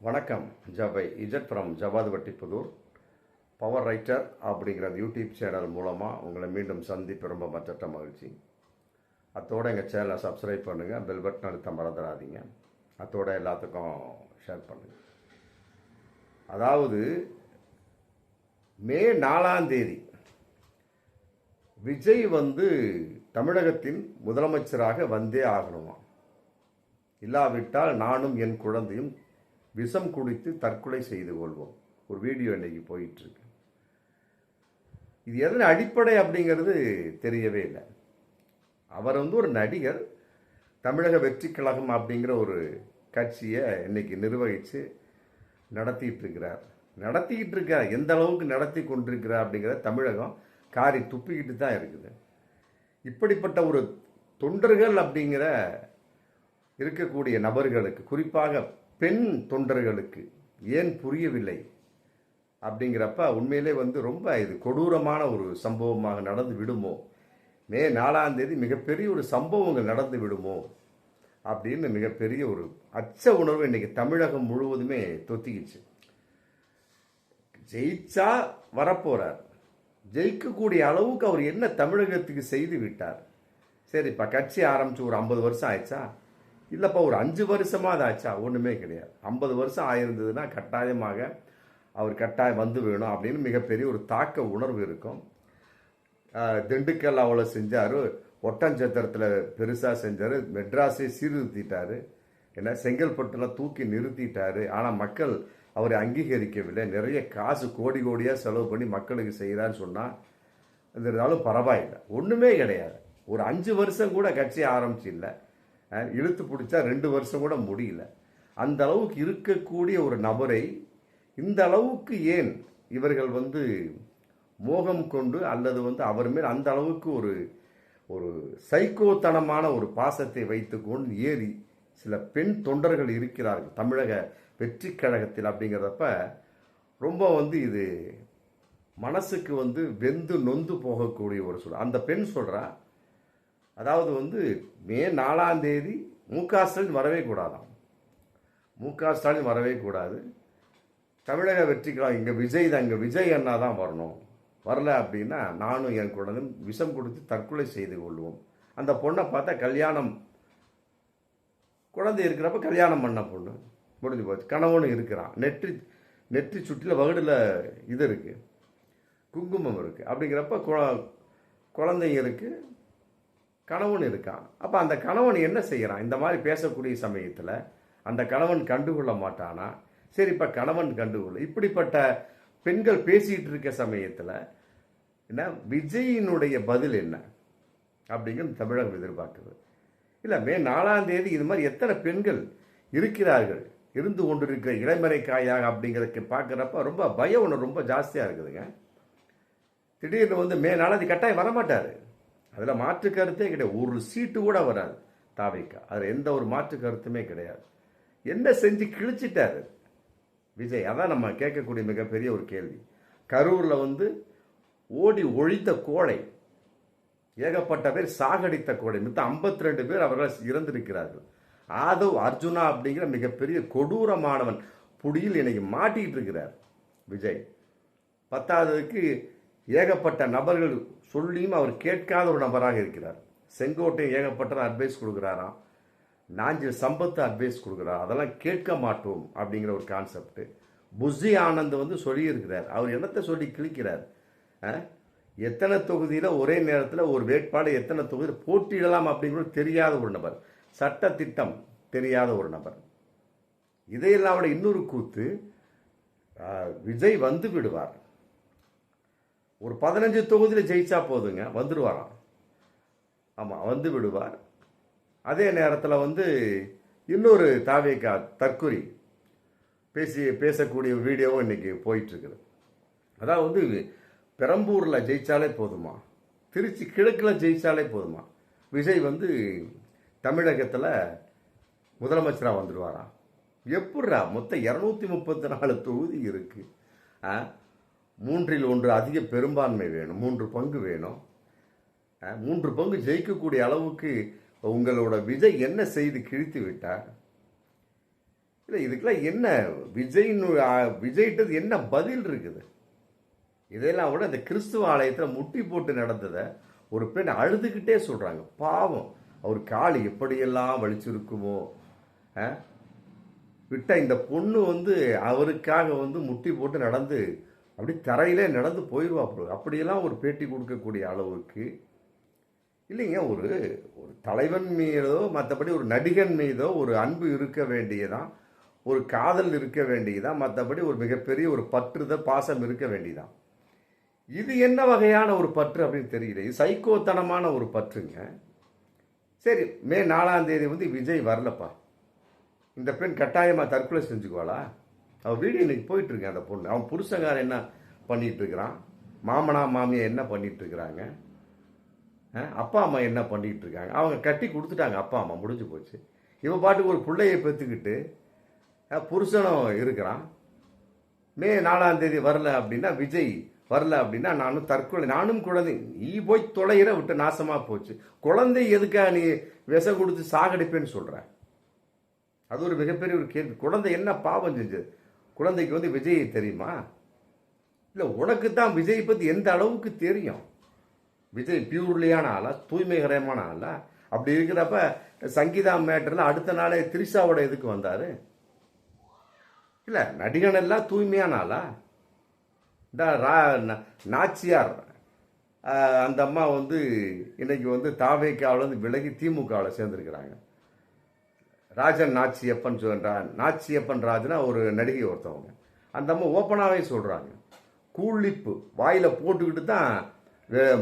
வணக்கம். ஜபை Z from ஜவாதுவட்டிப்புதூர். Power writer அப்படிங்கிற YouTube channel மூலமாக உங்களை மீண்டும் சந்திப்பு ரொம்ப மற்ற மகிழ்ச்சி. அத்தோடு எங்கள் சேனலை சப்ஸ்கிரைப் பண்ணுங்கள், பெல் பட்டன் அழுத்த மறந்துடாதீங்க. அத்தோட எல்லாத்துக்கும் ஷேர் பண்ணுங்கள். அதாவது மே 4 விஜய் தமிழகத்தின் முதலமைச்சராக வந்தே ஆகணுமா, இல்லாவிட்டால் நானும் என் குழந்தையும் விஷம் குடித்து தற்கொலை செய்து கொள்வோம். ஒரு வீடியோ இன்னைக்கு போயிட்டு இருக்கு. இது எதன் அடிப்படை அப்படிங்கிறது தெரியவே இல்லை. அவர் ஒரு நடிகர், தமிழக வெற்றி கழகம் அப்படிங்கிற ஒரு கட்சியை இன்னைக்கு நிர்வகித்து நடத்திக்கிட்டு இருக்கார். எந்த அளவுக்கு நடத்தி கொண்டிருக்கிறார் அப்படிங்கிற தமிழகம் காரி துப்பிக்கிட்டு தான் இருக்குது. இப்படிப்பட்ட ஒரு தொண்டர்கள் அப்படிங்கிற இருக்கக்கூடிய நபர்களுக்கு, குறிப்பாக பெண் தொண்டர்களுக்கு ஏன் புரியவில்லை அப்படிங்கிறப்ப உண்மையிலே ரொம்ப இது கொடூரமான ஒரு சம்பவமாக நடந்து விடுமோ, மே 4 மிகப்பெரிய ஒரு சம்பவங்கள் நடந்து விடுமோ அப்படின்னு மிகப்பெரிய ஒரு அச்ச உணர்வு இன்னைக்கு தமிழகம் முழுவதுமே தொத்திக்கிச்சு. ஜெயிச்சா வரப்போறார், ஜெயிக்கக்கூடிய அளவுக்கு அவர் என்ன தமிழகத்துக்கு செய்து விட்டார். சரிப்பா, கட்சி ஆரம்பிச்சு ஒரு 50 வருஷம் ஆயிடுச்சா? இல்லைப்பா, ஒரு 5 வருஷமாக அது ஆச்சா? ஒன்றுமே கிடையாது. 50 வருஷம் ஆயிருந்ததுன்னா கட்டாயமாக அவர் கட்டாயம் வேணும் அப்படின்னு மிகப்பெரிய ஒரு தாக்க உணர்வு இருக்கும். திண்டுக்கல் அவ்வளோ செஞ்சார், ஒட்டஞ்சத்திரத்தில் பெருசாக செஞ்சார், மெட்ராஸை சீர்திருத்திட்டாரு, ஏன்னா செங்கல்பட்டுலாம் தூக்கி நிறுத்திட்டாரு. ஆனால் மக்கள் அவரை அங்கீகரிக்கவில்லை. நிறைய காசு கோடியாக செலவு பண்ணி மக்களுக்கு செய்கிறான்னு சொன்னால் இருந்தாலும் பரவாயில்லை, ஒன்றுமே கிடையாது. ஒரு 5 வருஷம் கூட கட்சி ஆரம்பிச்சு இல்லை, இழுத்து பிடிச்சா 2 வருஷம் கூட முடியல. அந்த அளவுக்கு இருக்கக்கூடிய ஒரு நபரை இந்த அளவுக்கு ஏன் இவர்கள் மோகம் கொண்டு, அல்லது அவர் மேல் அந்த அளவுக்கு ஒரு சைக்கோத்தனமான ஒரு பாசத்தை வைத்துக்கொண்டு ஏறி சில பெண் தொண்டர்கள் இருக்கிறார்கள் தமிழக வெற்றி கழகத்தில் அப்படிங்கிறப்ப ரொம்ப இது மனசுக்கு வெந்து நொந்து போகக்கூடிய ஒரு சூழல். அந்த பெண் சொல்றா, அதாவது மே 4 மு.க. ஸ்டாலின் வரவே கூடாதாம். மு.க. ஸ்டாலின் வரவே கூடாது. தமிழக வெற்றிக்கலாம் இங்கே விஜய் தான், இங்கே விஜய் அண்ணா தான் வரணும். வரல அப்படின்னா நானும் என் குழந்தையும் விஷம் கொடுத்து தற்கொலை செய்து கொள்வோம். அந்த பொண்ணை பார்த்தா கல்யாணம், குழந்தை இருக்கிறப்ப கல்யாணம் பண்ண பொண்ணு முடிஞ்சு போச்சு. கணவனும் இருக்கிறான், நெற்றி சுற்றில வகுடில் இது இருக்குது, குங்குமம் இருக்குது. அப்படிங்கிறப்ப குழந்தைங்க இருக்குது, கணவன் இருக்கான். அப்போ அந்த கணவன் என்ன செய்கிறான்? இந்த மாதிரி பேசக்கூடிய சமயத்தில் அந்த கணவன் கண்டுகொள்ள மாட்டானா? சரி, இப்போ கணவன் கண்டுகொள்ள, இப்படிப்பட்ட பெண்கள் பேசிகிட்டு இருக்க சமயத்தில் என்ன விஜயினுடைய பதில் என்ன அப்படிங்கிறது தமிழகம் எதிர்பார்க்குது. இல்லை, மே 4 இது மாதிரி எத்தனை பெண்கள் இருக்கிறார்கள், இருந்து கொண்டிருக்கிற இளமறை காயாக அப்படிங்கிறதுக்கு பார்க்குறப்ப ரொம்ப பய உணர்வு ரொம்ப ஜாஸ்தியாக இருக்குதுங்க. திடீர்னு மே 4 கட்டாயம் வரமாட்டார், அதில் மாற்று கருத்தே கிடையாது. ஒரு சீட்டு கூட வராது தாவிக்கா, அதில் எந்த ஒரு மாற்று கருத்துமே கிடையாது. என்ன செஞ்சு கிழிச்சிட்டாரு விஜய்? அதான் நம்ம கேட்கக்கூடிய மிகப்பெரிய ஒரு கேள்வி. கரூரில் ஓடி ஒழித்த கோழை, ஏகப்பட்ட பேர் சாகடித்த கோழை, மித்த 52 பேர் அவர்கள் இறந்திருக்கிறார்கள். ஆதவ் அர்ஜுனா அப்படிங்கிற மிகப்பெரிய கொடூரமானவன் புடியில் இன்னைக்கு மாட்டிக்கிட்டு இருக்கிறார் விஜய். 10வதுக்கு ஏகப்பட்ட நபர்கள் சொல்லியும் அவர் கேட்காத ஒரு நபராக இருக்கிறார். செங்கோட்டை ஏகப்பட்ட அட்வைஸ் கொடுக்குறாராம், நாஞ்சில் சம்பத்து அட்வைஸ் கொடுக்குறார், அதெல்லாம் கேட்க மாட்டோம் அப்படிங்கிற ஒரு கான்செப்ட். புஷி ஆனந்த் சொல்லியிருக்கிறார். அவர் என்னத்தை சொல்லி கிழிக்கிறார்? எத்தனை தொகுதியில் ஒரே நேரத்தில் ஒரு வேட்பாளர் எத்தனை தொகுதியில் போட்டியிடலாம் அப்படிங்கிறது தெரியாத ஒரு நபர், சட்ட திட்டம் தெரியாத ஒரு நபர். இதையெல்லாம் விட இன்னொரு கூத்து, விஜய் விடுவார். ஒரு 15 தொகுதியில் ஜெயிச்சா போதுங்க, வந்துடுவாராம். ஆமாம், விடுவார். அதே நேரத்தில் இன்னொரு தாவேகா தற்குறி பேசக்கூடிய வீடியோவும் இன்னைக்கு போயிட்டுருக்குது. அதாவது பெரம்பூரில் ஜெயிச்சாலே போதுமா, திருச்சி கிழக்கில் ஜெயிச்சாலே போதுமா, விஜய் தமிழகத்தில் முதலமைச்சராக வந்துடுவாராம். எப்படா? மொத்தம் 234 தொகுதி இருக்குது, 3/1 அதிக பெரும்பான்மை வேணும், 3 பங்கு வேணும். 3 பங்கு ஜெயிக்கக்கூடிய அளவுக்கு உங்களோட விஜய் என்ன செய்து கிழித்து விட்டார்? இல்லை இதுக்கெல்லாம் என்ன விஜய்கிட்ட என்ன பதில் இருக்குது? இதெல்லாம் விட இந்த கிறிஸ்துவ ஆலயத்தில் முட்டி போட்டு நடந்ததை ஒரு பெண் அழுதுகிட்டே சொல்கிறாங்க. பாவம், அவர் கால் எப்படியெல்லாம் வலிச்சிருக்குமோ. விட்ட இந்த பொண்ணு அவருக்காக முட்டி போட்டு நடந்து அப்படி தரையிலே நடந்து போயிடுவா. அப்படியெல்லாம் ஒரு பேட்டி கொடுக்கக்கூடிய அளவுக்கு இல்லைங்க. ஒரு ஒரு தலைவன் மீதோ மற்றபடி ஒரு நடிகன் மீதோ ஒரு அன்பு இருக்க வேண்டியதான், ஒரு காதல் இருக்க வேண்டியதான், மற்றபடி ஒரு மிகப்பெரிய ஒரு பற்றுதல் பாசம் இருக்க வேண்டியதான். இது என்ன வகையான ஒரு பற்று அப்படின்னு தெரியல. இது சைக்கோத்தனமான ஒரு பற்றுங்க. சரி, மே 4ஆம் தேதி விஜய் வரலப்பா, இந்த பெண் கட்டாயமாக தற்கொலை செஞ்சுக்குவாளா? அவள் வீடியோ இன்னைக்கு போயிட்டு இருக்கேன். அந்த பொண்ணு அவன் புருஷங்கார என்ன பண்ணிட்டு இருக்கிறான், மாமனா மாமியா என்ன பண்ணிட்டு இருக்கிறாங்க, அப்பா அம்மா என்ன பண்ணிட்டு இருக்காங்க. அவங்க கட்டி கொடுத்துட்டாங்க, அப்பா அம்மா முடிஞ்சு போச்சு. இவன் பாட்டுக்கு ஒரு பிள்ளையை பெற்றுக்கிட்டு புருஷனும் இருக்கிறான். மே 4ஆம் தேதி வரல அப்படின்னா, விஜய் வரல அப்படின்னா நானும் குழந்தை, நீ போய் தொலைகிற விட்டு நாசமா போச்சு. குழந்தை எதுக்காக நீ விஷம் கொடுத்து சாகடிப்பேன்னு சொல்ற? அது ஒரு மிகப்பெரிய ஒரு கேள்வி. குழந்தை என்ன பாவம் செஞ்சது? குழந்தைக்கு விஜயை தெரியுமா? இல்லை, உனக்கு தான் விஜய் பற்றி எந்த அளவுக்கு தெரியும்? விஜய் பியூர்லியான ஆளா, தூய்மைகரமான ஆளா? அப்படி இருக்கிறப்ப சங்கீதா மேட்டர்ல அடுத்த நாளே திரிஷாவோட எதுக்கு வந்தாரு? இல்லை, நடிகன் எல்லாம் தூய்மையான ஆளா? நாச்சியார் அந்த அம்மா இன்னைக்கு தாவேக்காவில் விலகி திமுகவில் சேர்ந்துருக்கிறாங்க. ராஜன் நாச்சியப்பன் சொல்றான். நாச்சியப்பன் ராஜனா ஒரு நடிகை ஒருத்தவங்க. அந்த அம்மா ஓப்பனாகவே சொல்கிறாங்க, கூலிப்பு வாயில் போட்டுக்கிட்டு தான்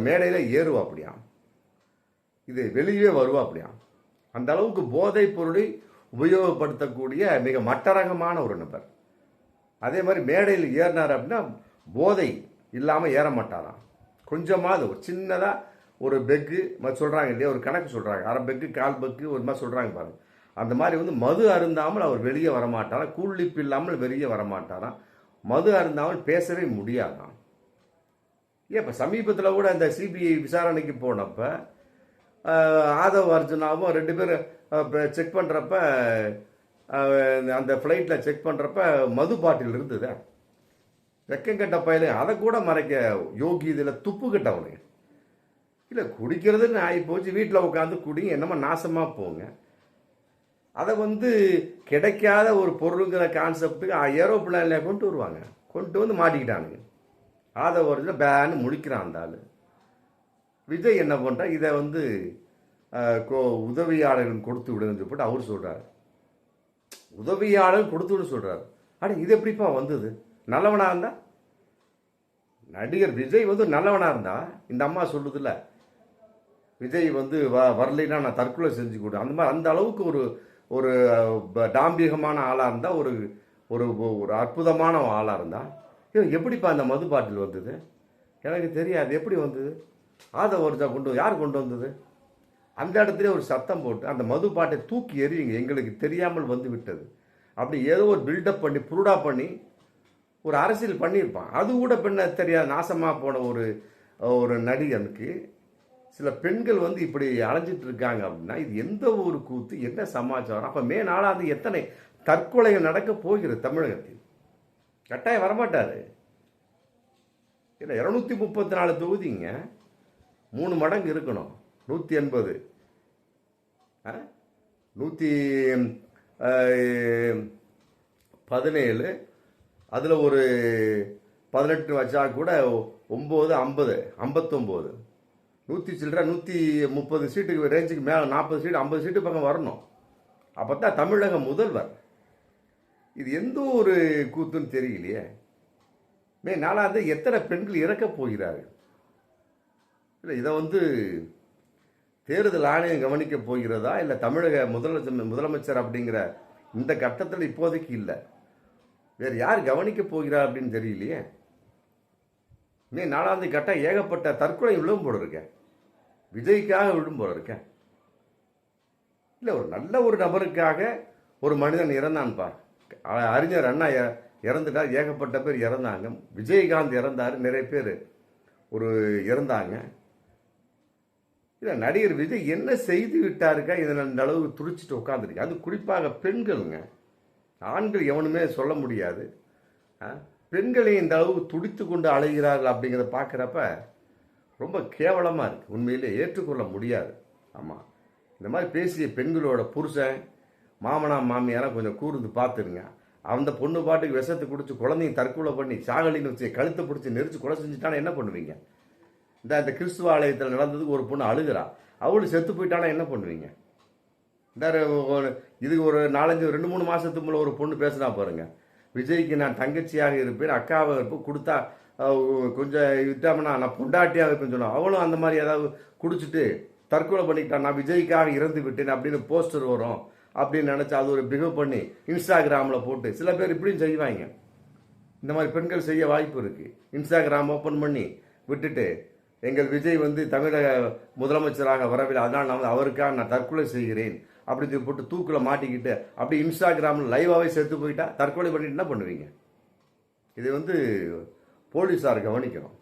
மேடையில் ஏறுவா அப்படியாம், இது வெளியே வருவா அப்படியாம். அந்த அளவுக்கு போதைப் பொருளை உபயோகப்படுத்தக்கூடிய மிக மட்டரகமான ஒரு நபர். அதே மாதிரி மேடையில் ஏறினார் அப்படின்னா போதை இல்லாமல் ஏற மாட்டாராம். கொஞ்சமாவது ஒரு சின்னதாக ஒரு பெக்கு சொல்கிறாங்க இல்லையா, ஒரு கணக்கு சொல்கிறாங்க, அரை பெக்கு கால் பெக்கு ஒரு மாதிரி சொல்கிறாங்க பாருங்க. அந்த மாதிரி மது அருந்தாமல் அவர் வெளியே வரமாட்டாராம், கூலிப்பு இல்லாமல் வெளியே வரமாட்டாராம், மது அருந்தாமல் பேசவே முடியாதாம். ஏன் இப்போ சமீபத்தில் கூட அந்த சிபிஐ விசாரணைக்கு போனப்ப ஆதவ் அர்ஜுனாவும் 2 பேரும் செக் பண்ணுறப்ப, அந்த ஃப்ளைட்டில் செக் பண்ணுறப்ப மது பாட்டில் இருந்தது. வெக்கங்கட்ட பயில அதை கூட மறைக்க யோகி இதில் துப்பு கட்டவனுங்க. இல்லை, குடிக்கிறதுன்னு ஆகி போச்சு, வீட்டில் உட்காந்து குடிங்க, என்னமோ நாசமாக போங்க. அதை கிடைக்காத ஒரு பொருளுங்கிற கான்செப்டுக்கு ஏரோப்ளானில் கொண்டு வருவாங்க, கொண்டு மாட்டிக்கிட்டானுங்க. ஆதவ ஒரிஜினல் பேன்னு முடிக்கிறான் அந்த ஆள். விஜய் என்ன பண்ணுறா, இதை உதவியாளர்கள் கொடுத்து விடுன்னு சொல்லிட்டு அவர் சொல்கிறார். உதவியாளர் கொடுத்து விட சொல்கிறார். அட, இது எப்படிப்பா வந்தது? நல்லவனாக இருந்தா, நடிகர் விஜய் நல்லவனாக இருந்தா, இந்த அம்மா சொல்லுதுல்ல, விஜய் வரலைன்னா நான் தற்கொலை செஞ்சு கொடு, அந்த மாதிரி அந்த அளவுக்கு ஒரு ஒரு டாம்பிகமான ஆளாக இருந்தால், ஒரு ஒரு ஒரு அற்புதமான ஆளாக இருந்தால், எப்படிப்பா அந்த மது பாட்டில் வந்தது? எனக்கு தெரியாது, எப்படி வந்தது? ஆதவ ஒரிஜா யார் கொண்டு வந்தது? அந்த இடத்துல ஒரு சத்தம் போட்டு அந்த மது பாட்டை தூக்கி எறியுங்க, எங்களுக்கு தெரியாமல் வந்து விட்டது. அப்படி ஏதோ ஒரு பில்டப் பண்ணி புருடா பண்ணி ஒரு அரசியல் பண்ணியிருப்பான். அது கூட பெண்ணை தெரியாது நாசமாக போன ஒரு ஒரு நடிகனுக்கு சில பெண்கள் இப்படி அலைஞ்சிட்டு இருக்காங்க அப்படின்னா, இது எந்த ஒரு கூத்து, என்ன சமாச்சாரம்? அப்போ மே 4ஆம் தேதி எத்தனை தற்கொலைகள் நடக்க போகிறது தமிழகத்தில்? கட்டாயம் வரமாட்டாரு. இல்லை, 234 தொகுதிங்க, 3 மடங்கு இருக்கணும். 180 117 அதில் ஒரு 18 வச்சா கூட 9 50 59 100 சில்லற 130 சீட்டுக்கு ரேஞ்சுக்கு மேலே 40 சீட்டு 50 சீட்டு பக்கம் வரணும். அப்போ தான் தமிழக முதல்வர். இது எந்த ஒரு கூத்துன்னு தெரியலையே. மே 4ஆம் தேதி எத்தனை பெண்கள் இறக்க போகிறார்கள்? இல்லை, இதை தேர்தல் ஆணையம் கவனிக்க போகிறதா, இல்லை தமிழக முதலமைச்சர் அப்படிங்கிற இந்த கட்டத்தில் இப்போதைக்கு இல்லை, வேறு யார் கவனிக்க போகிறார் அப்படின்னு தெரியலையே. மே 4ஆம் தேதி கட்ட ஏகப்பட்ட தற்கொலை விழும் போல இருக்கேன், விஜய்க்காக விழும் போல இருக்கேன். இல்லை, ஒரு நல்ல ஒரு நபருக்காக ஒரு மனிதன் இறந்தான்ப்பா. அறிஞர் அண்ணா இறந்துட்டார், ஏகப்பட்ட பேர் இறந்தாங்க. விஜயகாந்த் இறந்தார், நிறைய பேர் இறந்தாங்க. இல்லை, நடிகர் விஜய் என்ன செய்து விட்டாருக்கா இதில் அந்த அளவுக்கு துடிச்சிட்டு உட்காந்துருக்கு? அது குறிப்பாக பெண்களுங்க. ஆண்கள் எவனுமே சொல்ல முடியாது. பெண்களை இந்த அளவுக்கு துடித்து கொண்டு அலைகிறார்கள் அப்படிங்கிறத பார்க்குறப்ப ரொம்ப கேவலமாக இருக்குது. உண்மையிலே ஏற்றுக்கொள்ள முடியாது. ஆமாம், இந்த மாதிரி பேசிய பெண்களோட புருஷன் மாமனார் கொஞ்சம் கூர்ந்து பார்த்துருங்க. அந்த பொண்ணு பாட்டுக்கு விஷத்தை குடிச்சு குழந்தைங்க தற்கொலை பண்ணி சாகலின்னு வச்சு கழுத்தை பிடிச்சி நெரிச்சு கொலை செஞ்சுட்டானா என்ன பண்ணுவீங்க? இந்த கிறிஸ்துவ ஆலயத்தில் நடந்ததுக்கு ஒரு பொண்ணு அழுகிறா, அவளு செத்து போயிட்டானா என்ன பண்ணுவீங்க? இந்த இதுக்கு ஒரு 2-3 மாதத்துக்கு மேலே ஒரு பொண்ணு பேசுனா பாருங்க, விஜய்க்கு நான் தங்கச்சியாக இருப்பேன், அக்காவை இருப்பேன், கொடுத்தா கொஞ்சம் விட்டாமனா நான் பொண்டாட்டியாக இருப்பேன்னு சொன்னோம். அவளும் அந்த மாதிரி ஏதாவது குடிச்சிட்டு தற்கொலை பண்ணிக்கிட்டான், நான் விஜய்க்காக இறந்து விட்டேன் அப்படின்னு போஸ்டர் வரும் அப்படின்னு நினச்சி அது ஒரு பிஹேவ் பண்ணி இன்ஸ்டாகிராமில் போட்டு சில பேர் இப்படியும் செய்வாங்க. இந்த மாதிரி பெண்கள் செய்ய வாய்ப்பு இருக்குது. இன்ஸ்டாகிராம் ஓப்பன் பண்ணி விட்டுட்டு எங்கள் விஜய் தமிழக முதலமைச்சராக வரவில்லை, அதனால் நான் அவருக்காக நான் தற்கொலை செய்கிறேன் அப்படின்னு சொல்லி போட்டு தூக்கில் மாட்டிக்கிட்டு அப்படி இன்ஸ்டாகிராமில் லைவாகவே செத்து போயிட்டா தற்கொலை பண்ணிட்டு என்ன பண்ணுவீங்க? இது போலீஸார் கவனிக்கணும்.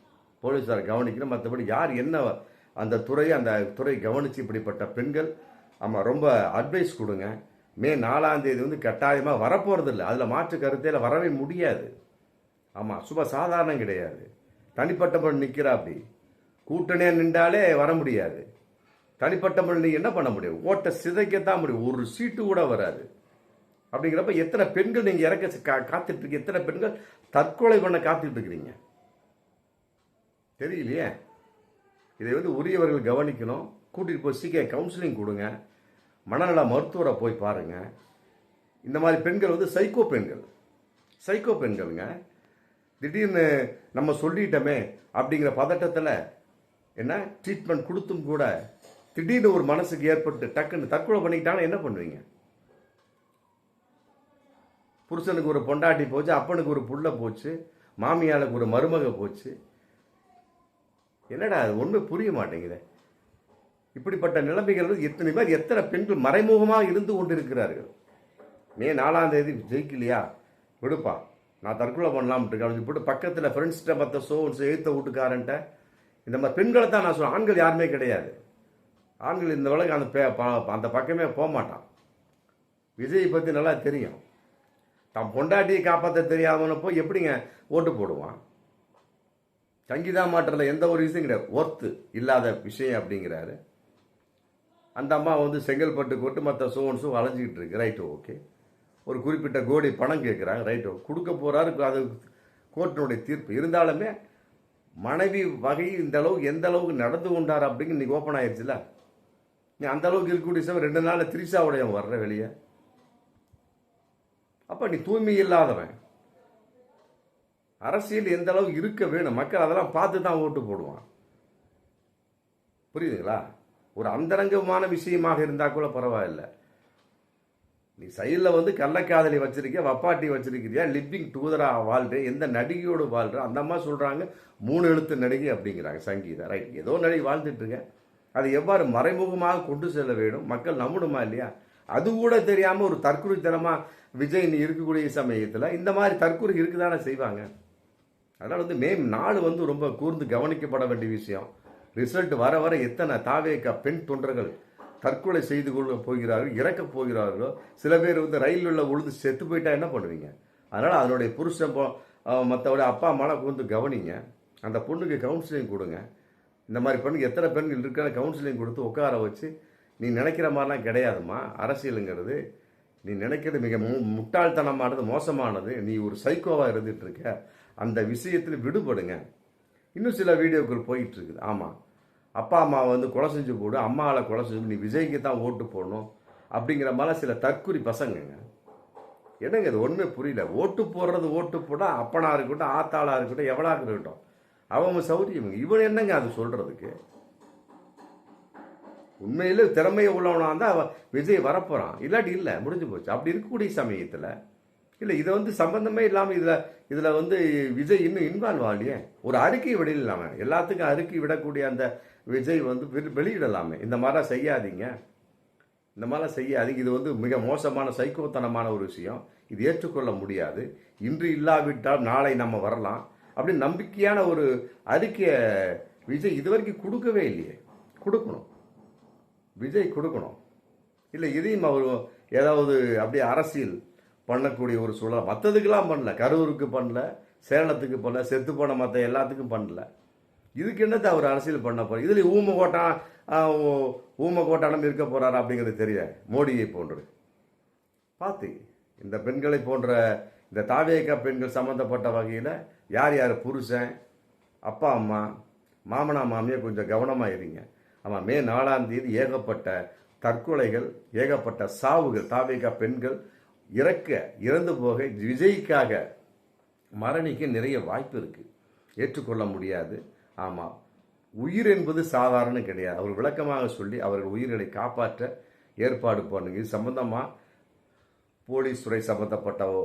மற்றபடி யார் என்ன அந்த துறை கவனித்து இப்படிப்பட்ட பெண்கள் ஆமாம் ரொம்ப அட்வைஸ் கொடுங்க. மே 4ஆம் தேதி கட்டாயமாக வரப்போகிறது இல்லை, அதில் மாற்று கருத்தையில் வரவே முடியாது. ஆமாம், சும்மா சாதாரணம் கிடையாது. தனிப்பட்ட முறை நிற்கிறா, அப்படி கூட்டணியாக நின்றாலே வர முடியாது. தனிப்பட்ட முறை நீங்கள் என்ன பண்ண முடியும்? ஓட்டை சிதைக்கத்தான் முடியும், ஒரு சீட்டு கூட வராது. அப்படிங்கிறப்ப எத்தனை பெண்கள் நீங்கள் இறக்க காத்துட்டு இருக்கீங்க? எத்தனை பெண்கள் தற்கொலை பண்ண காத்துட்டு இருக்கிறீங்க தெரியலையே. இதை உரியவர்கள் கவனிக்கணும். கூட்டிகிட்டு போய் சீக்கிரம் கவுன்சிலிங் கொடுங்க. மனநல மருத்துவரை போய் பாருங்க. இந்த மாதிரி பெண்கள் சைக்கோ பெண்களுங்க. திடீர்னு நம்ம சொல்லிட்டோமே அப்படிங்கிற பதட்டத்தில் என்ன ட்ரீட்மெண்ட் கொடுத்தும் கூட திடீர்னு ஒரு மனசுக்கு ஏற்பட்டு டக்குன்னு தற்கொலை பண்ணிக்கிட்டாங்கன்னா என்ன பண்ணுவீங்க? புருஷனுக்கு ஒரு பொண்டாட்டி போச்சு, அப்பனுக்கு ஒரு புள்ள போச்சு, மாமியாளுக்கு ஒரு மருமக போச்சு. என்னடா அது ஒன்றுமே புரிய மாட்டேங்குது. இப்படிப்பட்ட நிலைமைகள் எத்தனை பெண்கள் மறைமுகமாக இருந்து கொண்டிருக்கிறார்கள். மே 4ஆம் தேதி ஜெயிக்கலையா, விடுப்பா நான் தற்கொலை பண்ணலாம்ட்டு அப்படின்னு போட்டு பக்கத்தில் ஃப்ரெண்ட்ஸ்கிட்ட மற்ற எழுத்த வீட்டுக்காரன்ட்ட இந்த மாதிரி பெண்களை தான் நான் சொல்லுவேன். ஆண்கள் யாருமே கிடையாது. ஆண்கள் இந்த உலகம் அந்த பக்கமே போக மாட்டான். விஜயை பற்றி நல்லா தெரியும். தன் பொண்டாட்டியை காப்பாற்ற தெரியாதவனப்போ எப்படிங்க ஓட்டு போடுவான்? சங்கீதா மாற்றத்தில் எந்த ஒரு விஷயம் கிடையாது, ஒர்த்து இல்லாத விஷயம் அப்படிங்கிறாரு. அந்த அம்மா செங்கல்பட்டு ஒட்டுமொத்த சோன்ஸும் அலைஞ்சிக்கிட்டு இருக்கு. Right, okay. ஒரு குறிப்பிட்ட கோடி பணம் கேட்குறாங்க, ரைட்டு, கொடுக்க போகிறாரு. அது கோர்ட்டினுடைய தீர்ப்பு. இருந்தாலுமே மனைவி வகை இந்த அளவுக்கு எந்த அளவுக்கு நடந்து கொண்டார் அப்படிங்கிற இன்னைக்கு ஓப்பன் ஆயிடுச்சுல. நீ அந்த அளவுக்கு இருக்கக்கூடிய சமயம் 2 நாளில் திரிசாவுடைய வர்ற வெளியே. அப்போ நீ தூய்மை இல்லாதவன். அரசியல் எந்த அளவுக்கு இருக்க வேணும், மக்கள் அதெல்லாம் பார்த்து தான் ஓட்டு போடுவான். புரியுதுங்களா? ஒரு அந்தரங்கமான விஷயமாக இருந்தால் கூட பரவாயில்லை. நீ சைடில் கள்ளக்காதலி வச்சிருக்கிய, வப்பாட்டி வச்சிருக்கிறியா, லிவிங் டுகெதரா வாழ்ற, எந்த நடிகையோடு வாழ்ற? அந்த அம்மா சொல்கிறாங்க 3 எழுத்து நடிகை அப்படிங்கிறாங்க சங்கீதா. ரைட், ஏதோ நடிகை வாழ்ந்துட்டு இருக்கேன். அது எவ்வாறு மறைமுகமாக கொண்டு செல்ல வேண்டும், மக்கள் நம்பணுமா இல்லையா? அது கூட தெரியாமல் ஒரு தற்கொலைத்தனமாக விஜய் நீ இருக்கக்கூடிய சமயத்தில் இந்த மாதிரி தற்கொலை இருக்குதானே செய்வாங்க. அதனால் மே 4 ரொம்ப கூர்ந்து கவனிக்கப்பட வேண்டிய விஷயம். ரிசல்ட் வர வர எத்தனை தாவேக பெண் தொண்டர்கள் தற்கொலை செய்து கொள்ள போகிறார்கள், இறக்கப் போகிறார்களோ. சில பேர் ரயில் உள்ள உழுது செத்து போயிட்டா என்ன பண்ணுவீங்க? அதனால் அதனுடைய புருஷன் மற்றவடைய அப்பா அம்மாலாம் கவனிங்க. அந்த பொண்ணுக்கு கவுன்சிலிங் கொடுங்க. இந்த மாதிரி பெண்ணுக்கு எத்தனை பெண்கள் இருக்கிற கவுன்சிலிங் கொடுத்து உட்கார வச்சு, நீ நினைக்கிற மாதிரிலாம் கிடையாதுமா அரசியலுங்கிறது. நீ நினைக்கிறது மிக முட்டாள்தனமானது, மோசமானது. நீ ஒரு சைக்கோவாக இருந்துட்டு இருக்க. அந்த விஷயத்தில் விடுபடுங்க. இன்னும் சில வீடியோக்கள் போயிட்டு இருக்குது. ஆமாம், அப்பா அம்மா கொலை செஞ்சு போடு, அம்மாவில் கொலை செஞ்சு நீ விஜய்க்கு தான் ஓட்டு போடணும் அப்படிங்கிற மாதிரி சில தற்குறி பசங்கங்க. என்னங்க இது ஒன்றுமே புரியல. ஓட்டு போட அப்பனா இருக்கட்டும், ஆத்தாளாக இருக்கட்டும், எவளாக இருக்கட்டும், அவங்க சௌரியம். இவன் என்னங்க அது சொல்றதுக்கு? உண்மையிலே திறமையை உள்ளவனா தான் விஜய் வரப்போறான், இல்லாட்டி இல்லை, முடிஞ்சு போச்சு. அப்படி இருக்கக்கூடிய சமயத்தில் இல்லை, இதை சம்பந்தமே இல்லாமல் இதில் விஜய் இன்னும் இன்வால்வ் ஆகலையே. ஒரு அறிக்கை விடலாமே, எல்லாத்துக்கும் அறிக்கை விடக்கூடிய அந்த விஜய் வெளியிடலாமே. இந்த மாதிரிலாம் செய்யாதீங்க, இது மிக மோசமான சைக்கோத்தனமான ஒரு விஷயம். இது ஏற்றுக்கொள்ள முடியாது. இன்று இல்லாவிட்டால் நாளை நம்ம வரலாம் அப்படின்னு நம்பிக்கையான ஒரு அறிக்கையை விஜய் இதுவரைக்கும் கொடுக்கவே இல்லையே. கொடுக்கணும், விஜய் கொடுக்கணும். இல்லை இதையும் அவர் ஏதாவது அப்படியே அரசியல் பண்ணக்கூடிய ஒரு சூழல். மற்றதுக்கெல்லாம் பண்ணல, கரூருக்கு பண்ணல, சேலத்துக்கு பண்ணல, செத்து போன மற்ற எல்லாத்துக்கும் பண்ணல. இதுக்கு என்னத்தை அவர் அரசியல் பண்ண போறார்? இதில் ஊம கோட்டானம் இருக்க போறாரு அப்படிங்கிறது தெரிய மோடியை போன்று பார்த்து இந்த பெண்களை போன்ற இந்த தாவேகா பெண்கள் சம்மந்தப்பட்ட வகையில் யார் யார் புருஷன், அப்பா அம்மா, மாமனா மாமியை கொஞ்சம் கவனமாக இருங்க. ஆமாம், மே 4ஆம் தேதி ஏகப்பட்ட தற்கொலைகள், ஏகப்பட்ட சாவுகள், தாவேகா பெண்கள் இறந்து போக விஜய்க்காக மரணிக்க நிறைய வாய்ப்பு இருக்குது. ஏற்றுக்கொள்ள முடியாது. ஆமாம், உயிர் என்பது சாதாரண கிடையாது. அவர் விளக்கமாக சொல்லி அவர்கள் உயிர்களை காப்பாற்ற ஏற்பாடு பண்ணுங்க. இது சம்பந்தமாக போலீஸ் துறை சம்பந்தப்பட்டவோ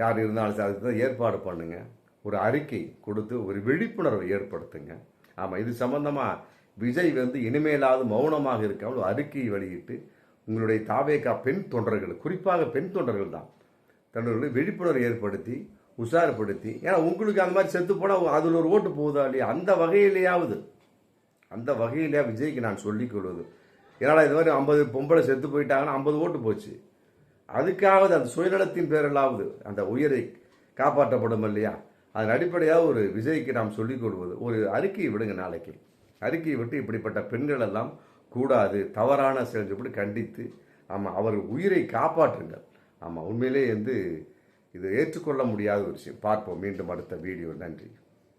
யார் இருந்தாலும் அதுக்கு ஏற்பாடு பண்ணுங்க. ஒரு அறிக்கை கொடுத்து ஒரு விழிப்புணர்வை ஏற்படுத்துங்க. ஆமாம், இது சம்பந்தமாக விஜய் இனிமேலாவது மௌனமாக இருக்காமல் அறிக்கையை வெளியிட்டு உங்களுடைய தாவேகா பெண் தொண்டர்கள், குறிப்பாக பெண் தொண்டர்கள் தான், தொண்டர்களை விழிப்புணர்வு ஏற்படுத்தி உஷார்படுத்தி, ஏன்னா உங்களுக்கு அந்த மாதிரி செத்து போனால் அதில் ஒரு ஓட்டு போகுதா இல்லையா, அந்த வகையிலேயாவது விஜய்க்கு நான் சொல்லிக் கொள்வது, ஏன்னா இது மாதிரி 50 பொம்பளை செத்து போயிட்டாங்கன்னா 50 ஓட்டு போச்சு. அதுக்காவது அந்த சுயநலத்தின் பேரலாவது அந்த உயிரை காப்பாற்றப்படும் இல்லையா, அதன் அடிப்படையாக ஒரு விஜய்க்கு நாம் சொல்லிக் கொள்வது, ஒரு அறிக்கையை விடுங்க. நாளைக்கு அறிக்கையை விட்டு இப்படிப்பட்ட பெண்கள் எல்லாம் கூடாது, தவறான செயல்பட்டு கண்டித்து, ஆமாம், அவர்கள் உயிரை காப்பாற்றுங்கள். ஆமாம், உண்மையிலே இது ஏற்றுக்கொள்ள முடியாத ஒரு விஷயம். பார்ப்போம் மீண்டும் அடுத்த வீடியோ. நன்றி.